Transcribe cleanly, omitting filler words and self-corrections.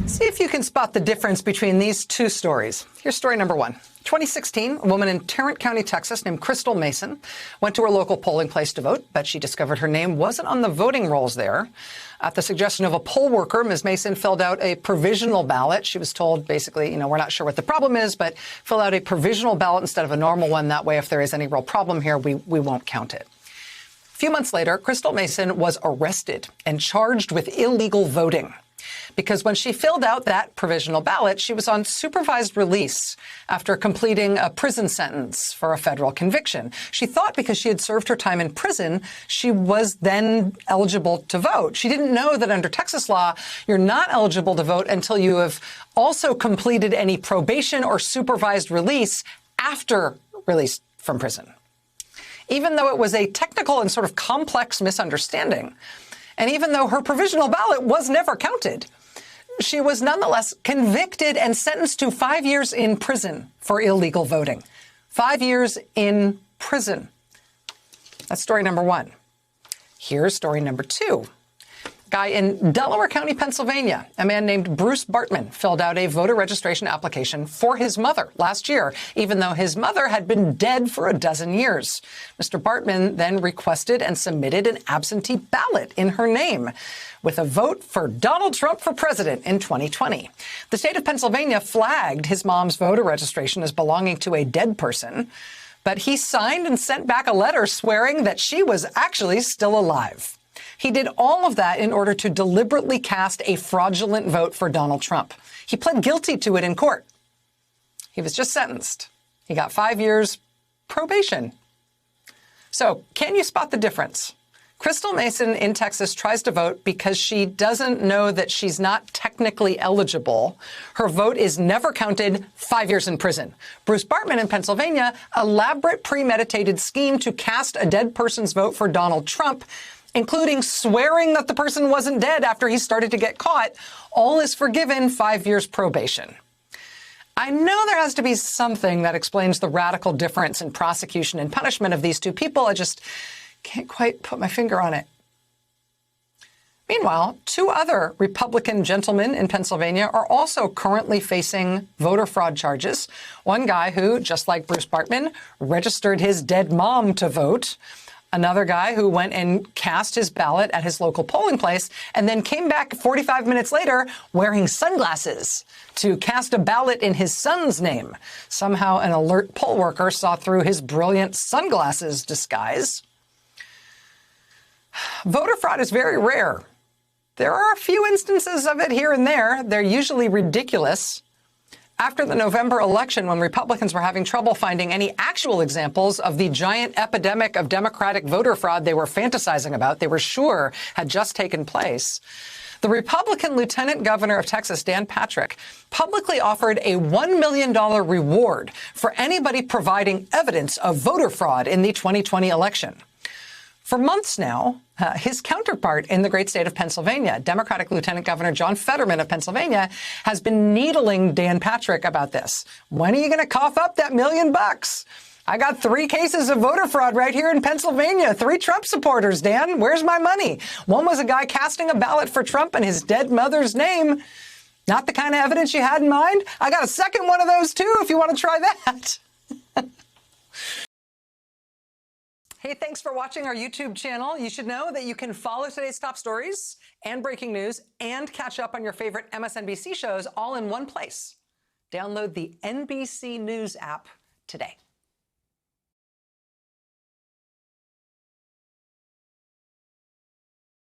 See if you can spot the difference between these two stories. Here's story number one. 2016, a woman in Tarrant County, Texas, named Crystal Mason went to her local polling place to vote, but she discovered her name wasn't on the voting rolls there. At the suggestion of a poll worker, Ms. Mason filled out a provisional ballot. She was told, basically, we're not sure what the problem is, but fill out a provisional ballot instead of a normal one. That way, if there is any real problem here, we won't count it. A few months later, Crystal Mason was arrested and charged with illegal voting, because when she filled out that provisional ballot, she was on supervised release after completing a prison sentence for a federal conviction. She thought because she had served her time in prison, she was then eligible to vote. She didn't know that under Texas law, you're not eligible to vote until you have also completed any probation or supervised release after release from prison. Even though it was a technical and sort of complex misunderstanding, and even though her provisional ballot was never counted, she was nonetheless convicted and sentenced to 5 years in prison for illegal voting. 5 years in prison. That's story number one. Here's story number two. Guy in Delaware County, Pennsylvania, a man named Bruce Bartman, filled out a voter registration application for his mother last year, even though his mother had been dead for a dozen years. Mr. Bartman then requested and submitted an absentee ballot in her name with a vote for Donald Trump for president in 2020. The state of Pennsylvania flagged his mom's voter registration as belonging to a dead person, but he signed and sent back a letter swearing that she was actually still alive. He did all of that in order to deliberately cast a fraudulent vote for Donald Trump. He pled guilty to it in court. He was just sentenced. He got 5 years probation. So, can you spot the difference? Crystal Mason in Texas tries to vote because she doesn't know that she's not technically eligible. Her vote is never counted, 5 years in prison. Bruce Bartman in Pennsylvania, elaborate premeditated scheme to cast a dead person's vote for Donald Trump, including swearing that the person wasn't dead after he started to get caught, all is forgiven, 5 years probation. I know there has to be something that explains the radical difference in prosecution and punishment of these two people. I just can't quite put my finger on it. Meanwhile, two other Republican gentlemen in Pennsylvania are also currently facing voter fraud charges. One guy who, just like Bruce Bartman, registered his dead mom to vote. Another guy who went and cast his ballot at his local polling place and then came back 45 minutes later wearing sunglasses to cast a ballot in his son's name. Somehow an alert poll worker saw through his brilliant sunglasses disguise. Voter fraud is very rare. There are a few instances of it here and there. They're usually ridiculous. After the November election, when Republicans were having trouble finding any actual examples of the giant epidemic of Democratic voter fraud they were fantasizing about, they were sure had just taken place, the Republican Lieutenant Governor of Texas, Dan Patrick, publicly offered a $1 million reward for anybody providing evidence of voter fraud in the 2020 election. For months now, his counterpart in the great state of Pennsylvania, Democratic Lieutenant Governor John Fetterman of Pennsylvania, has been needling Dan Patrick about this. When are you going to cough up that $1 million? I got 3 cases of voter fraud right here in Pennsylvania. 3 Trump supporters, Dan. Where's my money? One was a guy casting a ballot for Trump in his dead mother's name. Not the kind of evidence you had in mind? I got a second one of those, too, if you want to try that. Hey, thanks for watching our YouTube channel. You should know that you can follow today's top stories and breaking news and catch up on your favorite MSNBC shows all in one place. Download the NBC News app today.